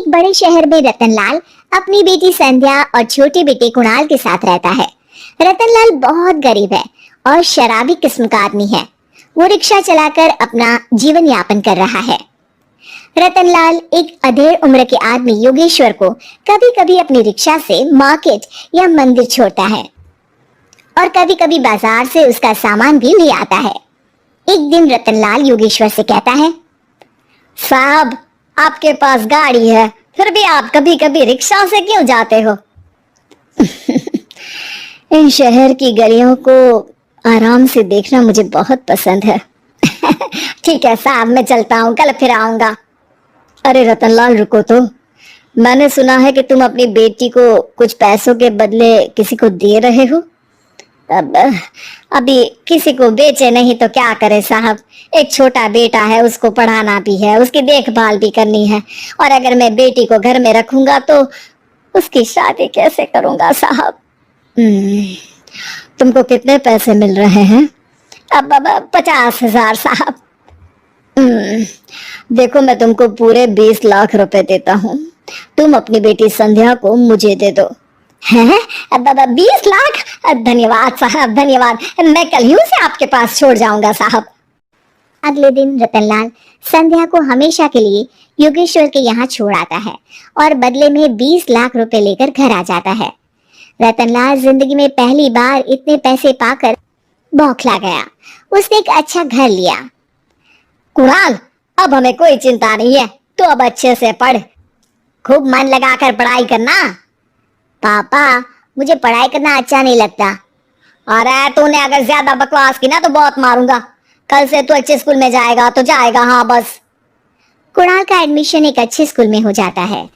एक बड़े शहर में रतनलाल अपनी बेटी संध्या और छोटे बेटे कुणाल के साथ रहता है। रतनलाल बहुत गरीब है और शराबी किस्म का आदमी है। वो रिक्शा चलाकर अपना जीवन यापन कर रहा है। रतनलाल एक अधेड़ उम्र के आदमी योगेश्वर को कभी कभी अपनी रिक्शा से मार्केट या मंदिर छोड़ता है और कभी कभी बाजार से उसका सामान भी ले आता है। एक दिन रतनलाल योगेश्वर से कहता है, साहब, आपके पास गाड़ी है, फिर भी आप कभी कभी रिक्शा से क्यों जाते हो? इन शहर की गलियों को आराम से देखना मुझे बहुत पसंद है। ठीक है साहब, मैं चलता हूँ, कल फिर आऊंगा। अरे रतनलाल, रुको तो। मैंने सुना है कि तुम अपनी बेटी को कुछ पैसों के बदले किसी को दे रहे हो। अब अभी किसी को बेचे नहीं तो क्या करे साहब। एक छोटा बेटा है, उसको पढ़ाना भी है, उसकी देखभाल भी करनी है, और अगर मैं बेटी को घर में रखूंगा तो उसकी शादी कैसे करूंगा साहब? तुमको कितने पैसे मिल रहे हैं? अब 50,000 साहब। देखो, मैं तुमको पूरे 20 लाख रुपए देता हूँ। तुम अपनी बेटी संध्या को मुझे दे दो। है? अब 20 लाख? धन्यवाद साहब, धन्यवाद। मैं कल ही उसे आपके पास छोड़ जाऊंगा साहब। अगले दिन रतनलाल संध्या को हमेशा के लिए योगेश्वर के यहाँ छोड़ आता है और बदले में 20 लाख रुपए लेकर घर आ जाता है। रतनलाल जिंदगी में पहली बार इतने पैसे पाकर बौखला गया। उसने एक अच्छा घर लिया। कुणाल, अब हमें कोई चिंता नहीं है, तो अब अच्छे से पढ़, खूब मन लगाकर पढ़ाई करना। पापा, मुझे पढ़ाई करना अच्छा नहीं लगता। अरे तूने अगर ज्यादा बकवास की ना तो बहुत मारूंगा। कल से तू अच्छे स्कूल में जाएगा तो जाएगा, हाँ बस। कुणाल का एडमिशन एक अच्छे स्कूल में हो जाता है,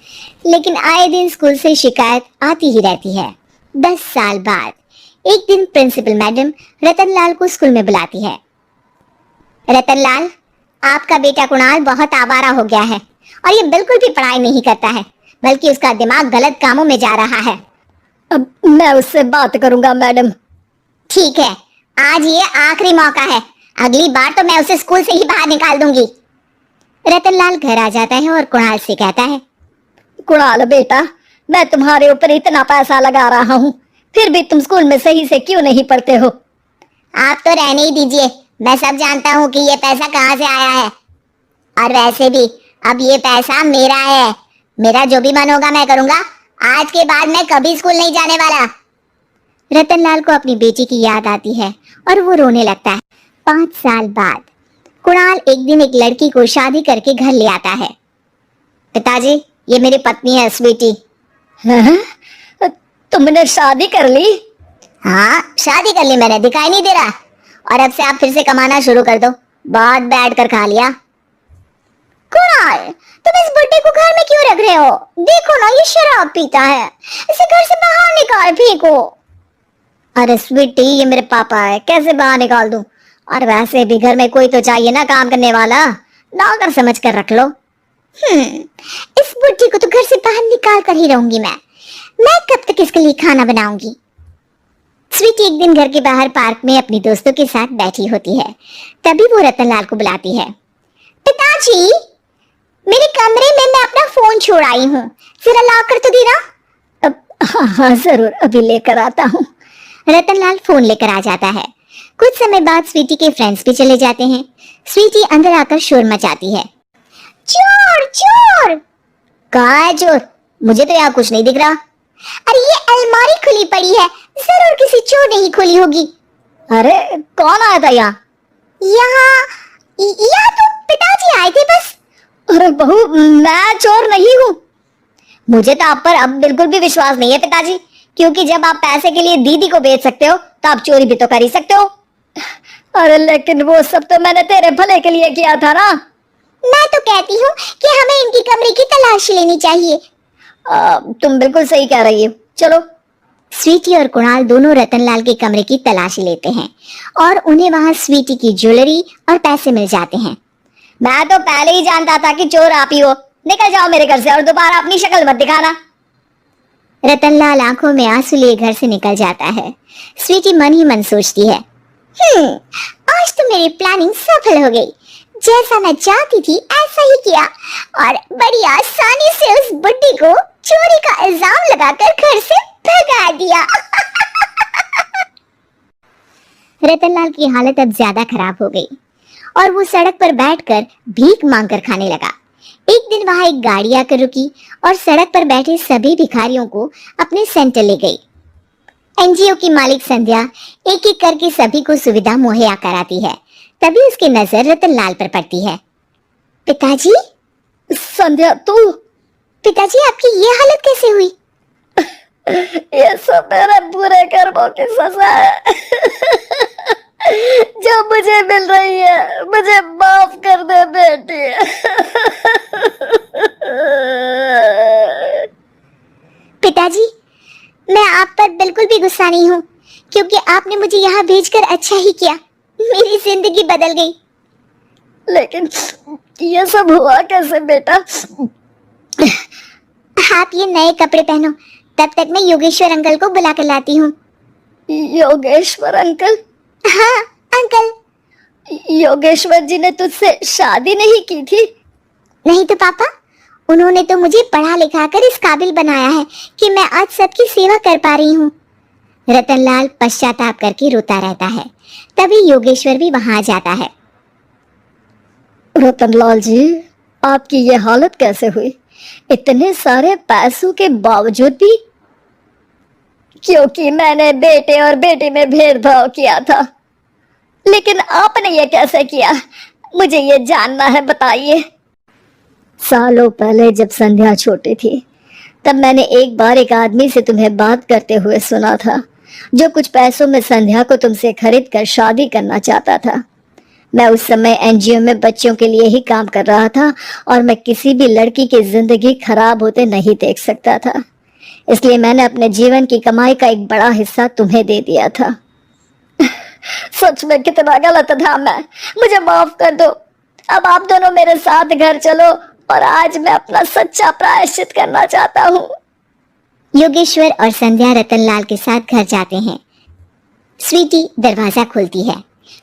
लेकिन आए दिन स्कूल से शिकायत आती ही रहती है। 10 साल बाद एक दिन प्रिंसिपल मैडम रतनलाल को स्कूल में बुलाती है। रतनलाल, आपका बेटा कुणाल बहुत आवारा हो गया है और ये बिल्कुल भी पढ़ाई नहीं करता है, बल्कि उसका दिमाग गलत कामों में जा रहा है। अब मैं उससे बात करूंगा मैडम। ठीक है, आज ये आखिरी मौका है, अगली बार तो मैं उसे स्कूल से ही बाहर निकाल दूंगी। रतनलाल घर आ जाता है और कुणाल से कहता है, कुणाल बेटा, मैं तुम्हारे ऊपर इतना पैसा लगा रहा हूँ, फिर भी तुम स्कूल में सही से क्यों नहीं पढ़ते हो? आप तो रहने ही दीजिए, मैं सब जानता हूँ कि ये पैसा कहाँ से आया है। और वैसे भी अब ये पैसा मेरा है, मेरा जो भी मन होगा मैं करूंगा। आज के बाद मैं कभी स्कूल नहीं जाने वाला। रतनलाल को अपनी बेटी की याद आती है और वो रोने लगता है। 5 साल बाद कुणाल एक दिन एक लड़की को शादी करके घर ले आता है। पिताजी, ये मेरी पत्नी है स्वीटी। तुमने शादी कर ली? हाँ, शादी कर ली मैंने, दिखाई नहीं दे रहा? और अब से आप फिर से कमाना शुरू कर दो, बहुत बैठ कर खा लिया। कुणाल, तुम इस बुड्ढे को घर में क्यों रख रहे हो? देखो ना, ये शराब पीता है, इसे घर से बाहर निकाल फेंको। अरे स्वीटी, ये मेरे पापा है, कैसे बाहर निकाल दूं? और वैसे भी घर में कोई तो चाहिए ना काम करने वाला, नौकर समझ कर रख लो। इस बुड्ढी को तो घर से बाहर निकाल कर ही रहूंगी मैं कब तक इसके लिए खाना बनाऊंगी? स्वीटी एक दिन घर के बाहर पार्क में अपनी दोस्तों के साथ बैठी होती है। तभी वो रतनलाल को बुलाती है। पिताजी, मेरे कमरे में मैं अपना फोन छोड़ आई हूँ, जरा ला कर तो देना। हाँ जरूर, अभी लेकर आता हूँ। रतनलाल फोन लेकर आ जाता है। कुछ समय बाद स्वीटी के फ्रेंड्स भी चले जाते हैं। स्वीटी अंदर आकर शोर मचाती है। चोर चोर! कहाँ है चोर? मुझे तो यहाँ कुछ नहीं दिख रहा। अरे ये अलमारी खुली पड़ी है, जरूर किसी चोर ने ही खोली होगी। अरे कौन आया था यहाँ? यहाँ तो पिताजी आए थे बस। अरे बहू, मैं चोर नहीं हूँ। मुझे तो आप पर अब बिल्कुल भी विश्वास नहीं है पिताजी, क्योंकि जब आप पैसे के लिए दीदी को बेच सकते हो तो आप चोरी भी तो कर ही सकते हो। अरे लेकिन वो सब तो मैंने तेरे भले के लिए किया था ना। मैं तो कहती हूँ कि हमें इनकी कमरे की तलाशी लेनी चाहिए। तुम बिल्कुल सही कह रही हो, चलो। स्वीटी और कुणाल दोनों रतनलाल के कमरे की तलाशी लेते हैं और उन्हें वहां स्वीटी की ज्वेलरी और पैसे मिल जाते हैं। मैं तो पहले ही जानता था कि चोर आप ही हो। निकल जाओ मेरे घर से और दोबारा अपनी शक्ल मत दिखाना। रतनलाल आंखों में आंसू लिए घर से निकल जाता है। स्वीटी मन ही मन सोचती है, आज तो मेरी प्लानिंग सफल हो गई। जैसा मैं चाहती थी ऐसा ही किया और बड़ी आसानी से उस बुड्ढी को चोरी का इल्जाम लगाकर घर से भगा दिया। रतनलाल की हालत अब ज्यादा खराब हो गई और वो सड़क पर बैठकर भीख मांगकर खाने लगा। एक दिन वहां एक गाड़ी आकर रुकी और सड़क पर बैठे सभी भिखारियों को अपने सेंटर ले गई। एनजीओ की मालिक संध्या एक एक करके सभी को सुविधा मुहैया कराती है। तभी उसकी नजर रतनलाल पर पड़ती है। पिताजी, संध्या तू? पिताजी आपकी ये हालत कैसे हुई? ये सब मेरे बुरे कर्मों की सजा है जो मुझे मिल रही है। मुझे माफ कर दे बेटी। पिताजी, मैं आप पर बिल्कुल भी गुस्सा नहीं हूँ, क्योंकि आपने मुझे यहाँ भेजकर अच्छा ही किया। मेरी जिंदगी बदल गई। लेकिन ये सब हुआ कैसे बेटा? आप ये नए कपड़े पहनो, तब तक मैं योगेश्वर अंकल को बुला कर लाती हूँ। योगेश्वर अंकल? हाँ अंकल। योगेश्वर जी ने तुझसे शादी नहीं की थी? नहीं तो पापा, उन्होंने तो मुझे पढ़ा लिखा कर इस काबिल बनाया है कि मैं आज सबकी सेवा कर पा रही हूँ। रतनलाल पश्चाताप करके रोता रहता है। तभी योगेश्वर भी वहां आ जाता है। रतनलाल जी, आपकी ये हालत कैसे हुई इतने सारे पैसों के बावजूद भी? क्योंकि मैंने बेटे और बेटी में भेदभाव किया था। लेकिन आपने ये कैसे किया? मुझे ये जानना है, बताइए। सालों पहले जब संध्या छोटी थी, तब मैंने एक बार एक आदमी से तुम्हें बात करते हुए सुना था, जो कुछ पैसों में संध्या को तुमसे खरीद कर शादी करना चाहता था। मैं उस समय एनजीओ में बच्चों के लिए ही काम कर रहा था और मैं किसी भी लड़की की जिंदगी खराब होते नहीं देख सकता था। इसलिए मैंने अपने जीवन की कमाई का एक बड़ा हिस्सा तुम्हें दे दिया था। सच में कितना गलत था मैं। मुझे माफ कर दो। अब आप दोनों मेरे साथ घर चलो और आज मैं अपना सच्चा प्रायश्चित करना चाहता हूँ। योगेश्वर और संध्या रतनलाल के साथ घर जाते हैं। स्वीटी दरवाजा खोलती है।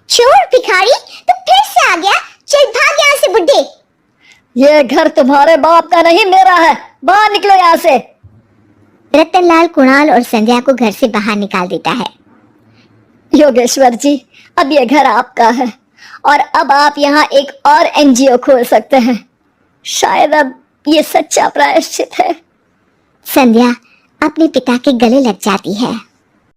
चोर भिखारी, तो फिर से आ गया? चल भाग यहाँ से बुड्ढे। ये घर तुम्हारे बाप का नहीं, मेरा है। बाहर निकलो यहाँ से। रतनलाल कुणाल और संध्या को घर से बाहर निकाल देता है। योगेश्वर जी, अब ये घर आपका है और अब आप यहाँ एक और एनजीओ खोल सकते हैं। शायद अब ये सच्चा प्रायश्चित है। संध्या अपने पिता के गले लग जाती है।